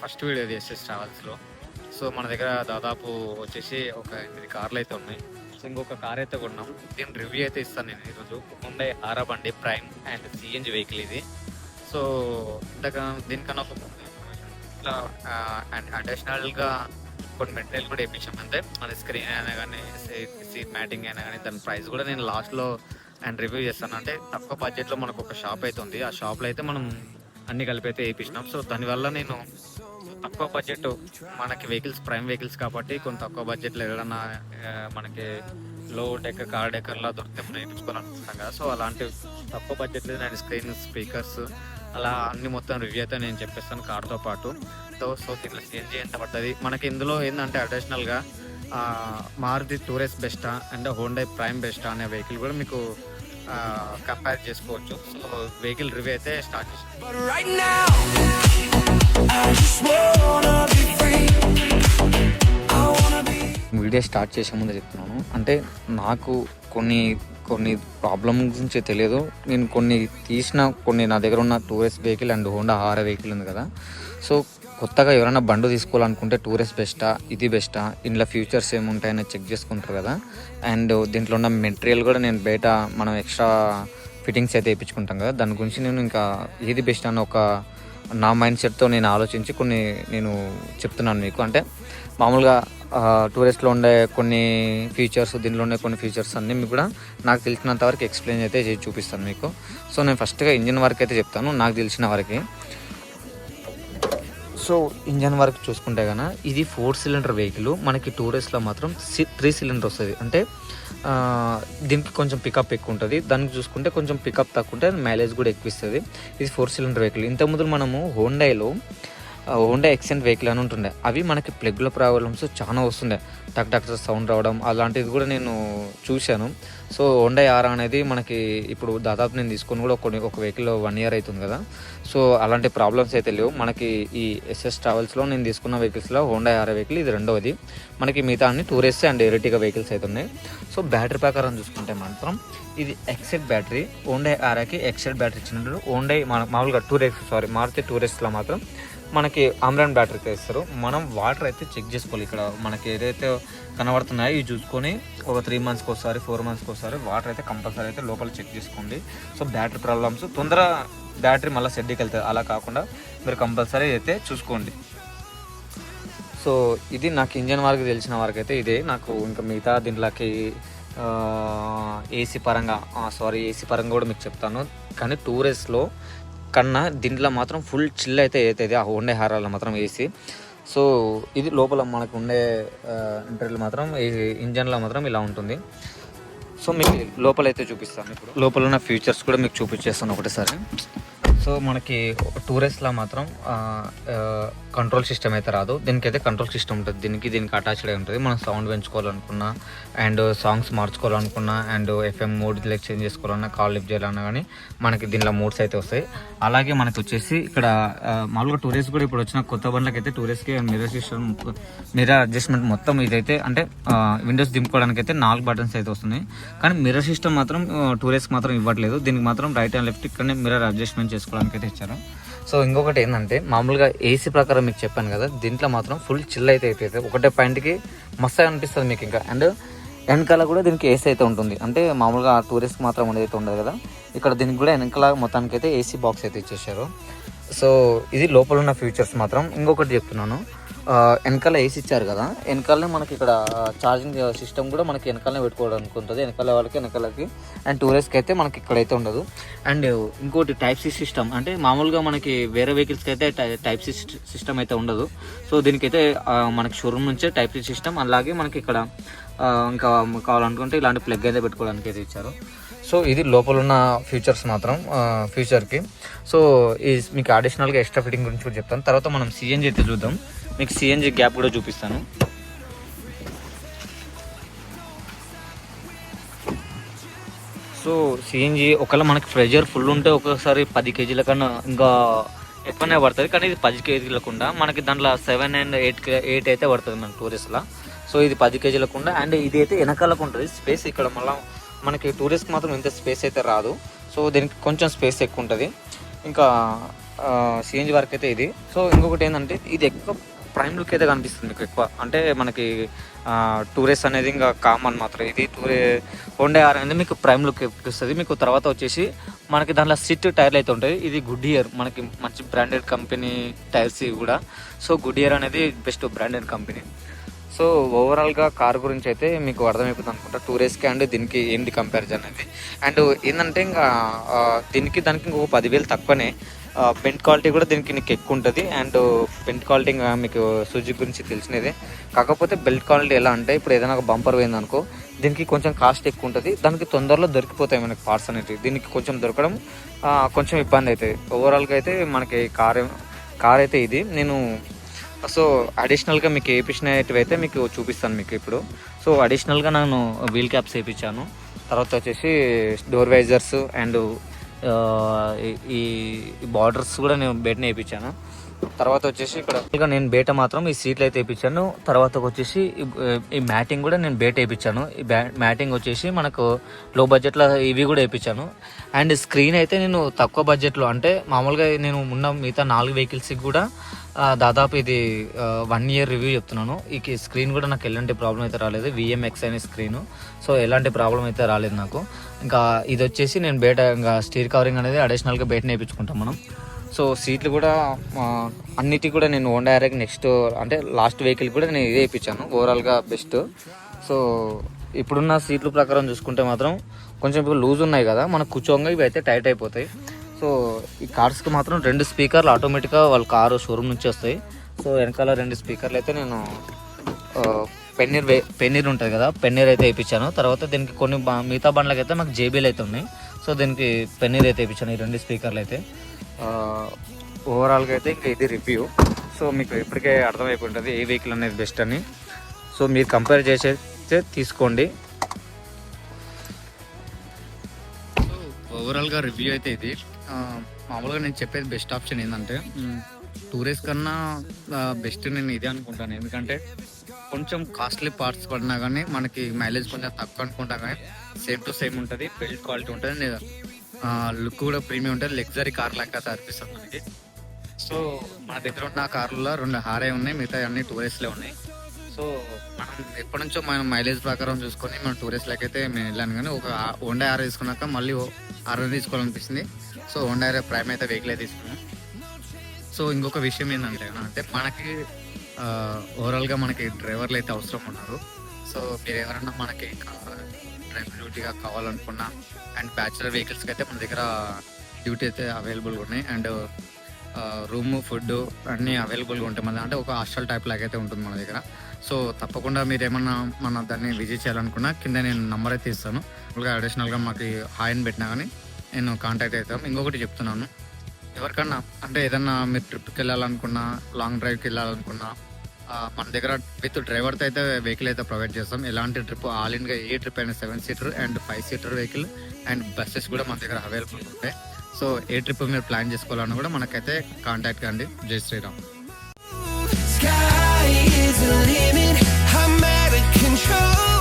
First video ఇది SS ట్రావెల్స్లో. So మన దగ్గర దాదాపు వచ్చేసి ఒక 8 కార్లు అయితే ఉన్నాయి. సో ఇంకొక కార్ అయితే కొన్నాం. దీని రివ్యూ అయితే ఇస్తాను నేను ఈరోజు. హుండై ఆరా బండి ప్రైమ్ అండ్ సిఎన్జి వెహికల్ ఇది. సో ఇంతగా దీనికన్నా ఒక ఇట్లా అండ్ అడిషనల్గా కొన్ని మెటీరియల్ కూడా వేయించాం. అంతే మన స్క్రీన్ అయినా కానీ సీట్ మ్యాటింగ్ అయినా కానీ దాని ప్రైస్ కూడా నేను లాస్ట్లో అండ్ రివ్యూ చేస్తాను. అంటే తక్కువ బడ్జెట్లో మనకు ఒక షాప్ అయితే ఉంది. ఆ షాప్లో అయితే మనం అన్ని కలిపి అయితే వేయించినాం. సో దానివల్ల నేను తక్కువ బడ్జెట్ మనకి వెహికల్స్ ప్రైమ్ వెహికల్స్ కాబట్టి కొంత తక్కువ బడ్జెట్లో ఏదైనా మనకి లో డెక్కర్ కార్ డెక్కర్లా దొరికితే మనం వేయించుకోవాలనుకుంటాం కదా. సో అలాంటి తక్కువ బడ్జెట్లో నేను స్క్రీన్ స్పీకర్స్ అలా అన్ని మొత్తం రివ్యూ అయితే నేను చెప్పేస్తాను కార్తో పాటు. సో దీంట్లో సిఎన్జి ఎంత పడుతుంది మనకి. ఇందులో ఏంటంటే అడిషనల్గా మారుతి టూరెస్ట్ బెస్టా అండ్ హోండై ప్రైమ్ బెస్టా అనే వెహికల్ కూడా మీకు కంపేర్ చేసుకోవచ్చు. సో వెహికల్ రివ్యూ అయితే స్టార్ట్ చేస్తాం. వీడియో స్టార్ట్ చేసే ముందు చెప్తున్నాను, అంటే నాకు కొన్ని కొన్ని ప్రాబ్లమ్ గురించి తెలియదు. నేను కొన్ని నా దగ్గర ఉన్న tourist vehicle and Honda R vehicle ఉంది కదా. సో కొత్తగా ఎవరైనా బండి తీసుకోవాలనుకుంటే టూరెస్ట్ బెస్టా ఇది బెస్టా, ఇంట్లో ఫ్యూచర్స్ ఏముంటాయని చెక్ చేసుకుంటారు కదా. అండ్ దీంట్లో ఉన్న మెటీరియల్ కూడా నేను బయట మనం ఎక్స్ట్రా ఫిట్టింగ్స్ అయితే వేయించుకుంటాం కదా. దాని గురించి నేను ఇంకా ఏది బెస్ట్ అని ఒక నా మైండ్ సెట్తో నేను ఆలోచించి నేను చెప్తున్నాను మీకు. అంటే మామూలుగా టూరిస్ట్లో ఉండే కొన్ని ఫీచర్స్, దీనిలో ఉండే కొన్ని ఫీచర్స్ అన్నీ మీకు కూడా నాకు తెలిసినంత వరకు ఎక్స్ప్లెయిన్ అయితే చేసి చూపిస్తాను మీకు. సో నేను ఫస్ట్గా ఇంజిన్ వర్క్ అయితే చెప్తాను నాకు తెలిసిన వరకు. సో ఇంజన్ వర్క్ చూసుకుంటే కన్నా ఇది 4 సిలిండర్ వెహికల్. మనకి టూరిస్ట్లో మాత్రం 3 సిలిండర్ వస్తుంది. అంటే దీనికి కొంచెం పికప్ ఎక్కువ ఉంటుంది, దానికి చూసుకుంటే కొంచెం పికప్ తక్కువ ఉంటుంది, మైలేజ్ కూడా ఎక్కువ ఇస్తుంది. ఇది 4 సిలిండర్ వెహికల్. ఇంతకుముందు మనము హోండా ఎక్సెంట్ వెహికల్ అని ఉంటుండే, అవి మనకి ప్లగ్ల ప్రాబ్లమ్స్ చాలా వస్తుండే, టక్ సౌండ్ రావడం అలాంటిది కూడా నేను చూశాను. సో హోండా ఆర్ అనేది మనకి ఇప్పుడు దాదాపు నేను తీసుకొని కూడా ఒక వెహికల్ 1 ఇయర్ అవుతుంది కదా. సో అలాంటి ప్రాబ్లమ్స్ అయితే లేవు మనకి. ఈ ఎస్ఎస్ ట్రావెల్స్లో నేను తీసుకున్న వెహికల్స్లో హోండా ఆర్ వెహికల్ ఇది రెండవది. మనకి మిగతా అన్ని టూరెస్ట్ అండ్ ఎరిటిగా వెహికల్స్ అయితే ఉన్నాయి. సో బ్యాటరీ ప్రకారం చూసుకుంటే మాత్రం ఇది ఎక్సెట్ బ్యాటరీ, హోండా ఆర్కి ఎక్సెట్ బ్యాటరీ ఇచ్చినట్టు. హోండా మామూలుగా మారుతి టూరెస్ట్లో మాత్రం మనకి ఆమ్రాన్ బ్యాటరీతో ఇస్తారు. మనం వాటర్ అయితే చెక్ చేసుకోవాలి. ఇక్కడ మనకి ఏదైతే కనబడుతున్నాయో ఇవి చూసుకొని ఒక 3 మంత్స్కి ఒకసారి 4 మంత్స్కి ఒకసారి వాటర్ అయితే కంపల్సరీ అయితే లోపల చెక్ చేసుకోండి. సో బ్యాటరీ ప్రాబ్లమ్స్ తొందర బ్యాటరీ మళ్ళీ సెడ్కి వెళ్తుంది, అలా కాకుండా మీరు కంపల్సరీ అయితే చూసుకోండి. సో ఇది నాకు ఇంజన్ వరకు తెలిసిన వరకు అయితే ఇదే. నాకు ఇంకా మిగతా దీంట్లోకి ఏసీ పరంగా కూడా మీకు చెప్తాను. కానీ టూరెస్ట్లో కన్నా దీంట్లో మాత్రం ఫుల్ చిల్ అయితే అవుతుంది ఆ హోండా హారాల్లో మాత్రం ఏసీ. సో ఇది లోపల మనకు ఉండే ఇంటర్వ్యూలో మాత్రం ఇంజన్లో మాత్రం ఇలా ఉంటుంది. సో మీకు లోపల అయితే చూపిస్తాను. ఇప్పుడు లోపల ఉన్న ఫీచర్స్ కూడా మీకు చూపించేస్తాను ఒకటేసారి. సో మనకి టూరెస్ట్లో మాత్రం కంట్రోల్ సిస్టమ్ అయితే రాదు. దీనికైతే కంట్రోల్ సిస్టమ్ ఉంటుంది, దీనికి అటాచ్డ్ అయి ఉంటుంది. మనం సౌండ్ పెంచుకోవాలనుకున్నా అండ్ సాంగ్స్ మార్చుకోవాలనుకున్నా అండ్ ఎఫ్ఎం మోడ్ చేంజ్ చేసుకోవాలన్నా, కాల్ లిఫ్ట్ చేయాలన్నా కానీ మనకి దీనిలో మోడ్స్ అయితే వస్తాయి. అలాగే మనకి వచ్చేసి ఇక్కడ మామూలుగా టూరిస్ట్ కూడా ఇప్పుడు వచ్చిన కొత్త బండ్లకి అయితే టూరిస్ట్కి మిర్రర్ అడ్జస్ట్మెంట్ మొత్తం ఇదైతే అంటే విండోస్ దింపుకోవడానికి అయితే 4 బటన్స్ అయితే వస్తున్నాయి. కానీ మిర్రర్ సిస్టమ్ మాత్రం టూరిస్ట్కి మాత్రం ఇవ్వట్లేదు. దీనికి మాత్రం రైట్ అండ్ లెఫ్ట్ ఇక్కడనే మిర్రర్ అడ్జస్ట్మెంట్ చేసుకోవడానికి అయితే ఇచ్చారు. సో ఇంకొకటి ఏంటంటే మామూలుగా ఏసీ ప్రకారం మీకు చెప్పాను కదా, దీంట్లో మాత్రం ఫుల్ చిల్ అయితే ఒకటే పాయింట్కి మస్తు అనిపిస్తుంది మీకు. ఇంకా అండ్ వెనకాల కూడా దీనికి ఏసీ అయితే ఉంటుంది. అంటే మామూలుగా టూరిస్ట్కి మాత్రం ఉండేది ఉండదు కదా, ఇక్కడ దీనికి కూడా వెనకాల మొత్తానికి అయితే ఏసీ బాక్స్ అయితే ఇచ్చేసారు. సో ఇది లోపల ఉన్న ఫీచర్స్ మాత్రం. ఇంకొకటి చెప్తున్నాను, వెనకాల ఏసీ ఇచ్చారు కదా, వెనకాలనే మనకి ఇక్కడ ఛార్జింగ్ సిస్టమ్ కూడా మనకి వెనకాలనే పెట్టుకోవడానికి ఉంటుంది. వెనకాల వాళ్ళకి వెనకాలకి అండ్ టూరిస్ట్కి అయితే మనకి ఇక్కడైతే ఉండదు. అండ్ ఇంకోటి టైప్ సి సిస్టమ్, అంటే మామూలుగా మనకి వేరే వెహికల్స్కి అయితే టైప్ సి సిస్టమ్ అయితే ఉండదు. సో దీనికైతే మనకి షోరూమ్ నుంచే టైప్ సి సిస్టమ్. అలాగే మనకి ఇక్కడ ఇంకా కావాలనుకుంటే ఇలాంటి ప్లగ్ అయితే పెట్టుకోవడానికి అయితే ఇచ్చారు. సో ఇది లోపల ఉన్న ఫీచర్స్ మాత్రం ఫ్యూచర్కి. సో ఈ మీకు అడిషనల్గా ఎక్స్ట్రా ఫిట్టింగ్ గురించి కూడా చెప్తాను. తర్వాత మనం సిఎన్జి అయితే చూద్దాం. మీకు సిఎన్జి గ్యాప్ కూడా చూపిస్తాను. సో సిఎన్జి ఒకవేళ మనకి ప్రెజర్ ఫుల్ ఉంటే ఒక్కొక్కసారి 10 కేజీల కన్నా ఇంకా ఎక్కువనే పడుతుంది. కానీ ఇది 10 కేజీలకుండా మనకి దాంట్లో 7 and 8 అయితే పడుతుంది మన టూరిస్ట్లో. సో ఇది 10 కేజీలకుండా. అండ్ ఇది అయితే వెనకాలకు ఉంటుంది స్పేస్. ఇక్కడ మళ్ళీ మనకి టూరిస్ట్కి మాత్రం ఇంత స్పేస్ అయితే రాదు. సో దీనికి కొంచెం స్పేస్ ఎక్కువ ఉంటుంది. ఇంకా సిఎన్జి వరకు అయితే ఇది. సో ఇంకొకటి ఏంటంటే ఇది ఎక్కువ ప్రైమ్ లుక్ అయితే కనిపిస్తుంది మీకు ఎక్కువ. అంటే మనకి టూరెస్ అనేది ఇంకా కామన్ మాత్రం, ఇది హోండా ఆర్ అనేది మీకు ప్రైమ్ లుక్ ఇస్తుంది మీకు. తర్వాత వచ్చేసి మనకి దాంట్లో సిట్ టైర్లు అయితే ఉంటాయి. ఇది గుడ్ ఇయర్, మనకి మంచి బ్రాండెడ్ కంపెనీ టైర్స్ ఇవి కూడా. సో గుడ్ ఇయర్ అనేది బెస్ట్ బ్రాండెడ్ కంపెనీ. సో ఓవరాల్గా కార్ గురించి అయితే మీకు అర్థమైపోతుంది అనుకుంటా టూరెస్కి అండ్ దీనికి ఏంటి కంపారిజన్ అనేది. అండ్ ఏంటంటే ఇంకా దీనికి దానికి ఇంకొక 10,000 తక్కువనే. బెల్ట్ క్వాలిటీ కూడా దీనికి నీకు ఎక్కువ ఉంటుంది. అండ్ బెల్ట్ క్వాలిటీ ఇంకా మీకు సుజుకి గురించి తెలిసినదే. కాకపోతే బెల్ట్ క్వాలిటీ ఎలా అంటే ఇప్పుడు ఏదైనా ఒక బంపర్ పోయిందనుకో దీనికి కొంచెం కాస్ట్ ఎక్కువ ఉంటుంది, దానికి తొందరలో దొరికిపోతాయి మనకి పార్ట్స్ అనేవి. దీనికి కొంచెం దొరకడం కొంచెం ఇబ్బంది అవుతుంది. ఓవరాల్గా అయితే మనకి కార్ అయితే ఇది. నేను సో అడిషనల్గా మీకు వేయించినవి అయితే మీకు చూపిస్తాను మీకు ఇప్పుడు. సో అడిషనల్గా నేను వీల్ క్యాప్స్ వేయించాను. తర్వాత వచ్చేసి డోర్ వైజర్స్ అండ్ ఈ బార్డర్స్ కూడా నేను బయటనే వేయించాను. తర్వాత వచ్చేసి ఇక్కడ నేను బయట మాత్రం ఈ సీట్లు అయితే వేయించాను. తర్వాత వచ్చేసి ఈ మ్యాటింగ్ కూడా నేను బయట వేయించాను. ఈ మ్యాటింగ్ వచ్చేసి మనకు లో బడ్జెట్లో ఇవి కూడా వేయించాను. అండ్ స్క్రీన్ అయితే నేను తక్కువ బడ్జెట్లో, అంటే మామూలుగా నేను ఉన్న మిగతా 4 వెహికల్స్కి కూడా దాదాపు ఇది 1 ఇయర్ రివ్యూ చెప్తున్నాను. ఈ స్క్రీన్ కూడా నాకు ఎలాంటి ప్రాబ్లం అయితే రాలేదు. VMX అనే స్క్రీను. సో ఎలాంటి ప్రాబ్లం అయితే రాలేదు నాకు. ఇంకా ఇది వచ్చేసి నేను బయట ఇంకా స్టీర్ కవరింగ్ అనేది అడిషనల్గా బయట వేయించుకుంటాం మనం. సో సీట్లు కూడా అన్నిటికి కూడా నేను హోండా యారకి నెక్స్ట్ అంటే లాస్ట్ వెహికల్ కూడా నేను ఇదే వేయించాను. ఓవరాల్గా బెస్ట్. సో ఇప్పుడున్న సీట్ల ప్రకారం చూసుకుంటే మాత్రం కొంచెం ఇప్పుడు లూజ్ ఉన్నాయి కదా, మనకు కూర్చోంగా ఇవి అయితే టైట్ అయిపోతాయి. సో ఈ కార్స్కి మాత్రం 2 స్పీకర్లు ఆటోమేటిక్గా వాళ్ళ కారు షోరూమ్ నుంచి వస్తాయి. సో వెనకాల 2 స్పీకర్లు అయితే నేను పెన్నీర్ ఉంటుంది కదా, పెన్నీర్ అయితే వేయించాను. తర్వాత దీనికి కొన్ని మిగతా బండ్లకి అయితే మాకు JBL అయితే ఉన్నాయి. సో దీనికి పెన్నీర్ అయితే వేయించాను, ఈ 2 స్పీకర్లు అయితే. ఓవరాల్గా అయితే ఇంకా ఇది రివ్యూ. సో మీకు ఇప్పటికే అర్థమైపోయి ఉంటుంది ఏ వెహికల్ అనేది బెస్ట్ అని. సో మీరు కంపేర్ చేసే తీసుకోండి. ఓవరాల్గా రివ్యూ అయితే ఇది. మామూలుగా నేను చెప్పేది బెస్ట్ ఆప్షన్ ఏంటంటే టూరెస్ కన్నా బెస్ట్ నేను ఇదే అనుకుంటాను. ఎందుకంటే కొంచెం కాస్ట్లీ పార్ట్స్ పడినా కానీ మనకి మైలేజ్ కొంచెం తక్కువ అనుకుంటా, కానీ సేమ్ టు సేమ్ ఉంటుంది. బిల్డ్ క్వాలిటీ ఉంటుంది, లుక్ కూడా ప్రీమియం ఉంటుంది. లగ్జరీ కార్ లాగా అనిపిస్తుంది మనకి. సో మన దగ్గర ఉన్న కార్లలో 2 హారే ఉన్నాయి, మిగతా అన్ని టూరెస్ట్లే ఉన్నాయి. సో మనం ఎప్పటి నుంచో మనం మైలేజ్ ప్రకారం చూసుకొని మనం టూరిస్ట్లకి అయితే మేము వెళ్ళాను, కానీ ఒక హోండా ఆర్ తీసుకున్నాక మళ్ళీ ఆర్ తీసుకోవాలనిపిస్తుంది. సో హోండా ఆర్ ప్రైమ్ అయితే వెహికల్ అయితే తీసుకున్నాం. సో ఇంకొక విషయం ఏంటంటే అంటే మనకి ఓవరాల్గా మనకి డ్రైవర్లు అయితే అవసరం ఉన్నారు. సో మీరు ఎవరైనా మనకి డ్రైవర్ డ్యూటీగా కావాలనుకున్నా అండ్ బ్యాచులర్ వెహికల్స్కి అయితే మన దగ్గర డ్యూటీ అయితే అవైలబుల్గా ఉన్నాయి. అండ్ రూము ఫుడ్ అన్నీ అవైలబుల్గా ఉంటాయి మన, అంటే ఒక హాస్టల్ టైప్ లాగా అయితే ఉంటుంది మన దగ్గర. సో తప్పకుండా మీరు ఏమన్నా మన దాన్ని విజిట్ చేయాలనుకున్నా కింద నేను నంబర్ అయితే ఇస్తాను. ఇంకా అడిషనల్గా మాకు హాయ్ అని పెట్టినా కానీ నేను కాంటాక్ట్ అవుతాను. ఇంకొకటి చెప్తున్నాను, ఎవరికన్నా అంటే ఏదన్నా మీరు ట్రిప్కి వెళ్ళాలనుకున్నా, లాంగ్ డ్రైవ్కి వెళ్ళాలనుకున్నా మన దగ్గర విత్ డ్రైవర్తో అయితే వెహికల్ అయితే ప్రొవైడ్ చేస్తాం. ఎలాంటి ట్రిప్ ఆల్ ఇండియా ఏ ట్రిప్ అయినా 7 seater and 5 seater vehicle and buses కూడా మన దగ్గర అవైలబుల్ ఉంటాయి. సో ఏ ట్రిప్ మీరు ప్లాన్ చేసుకోవాలన్నా కూడా మనకైతే కాంటాక్ట్ కండి. జై Sriram. Sky is the limit, I'm out of control.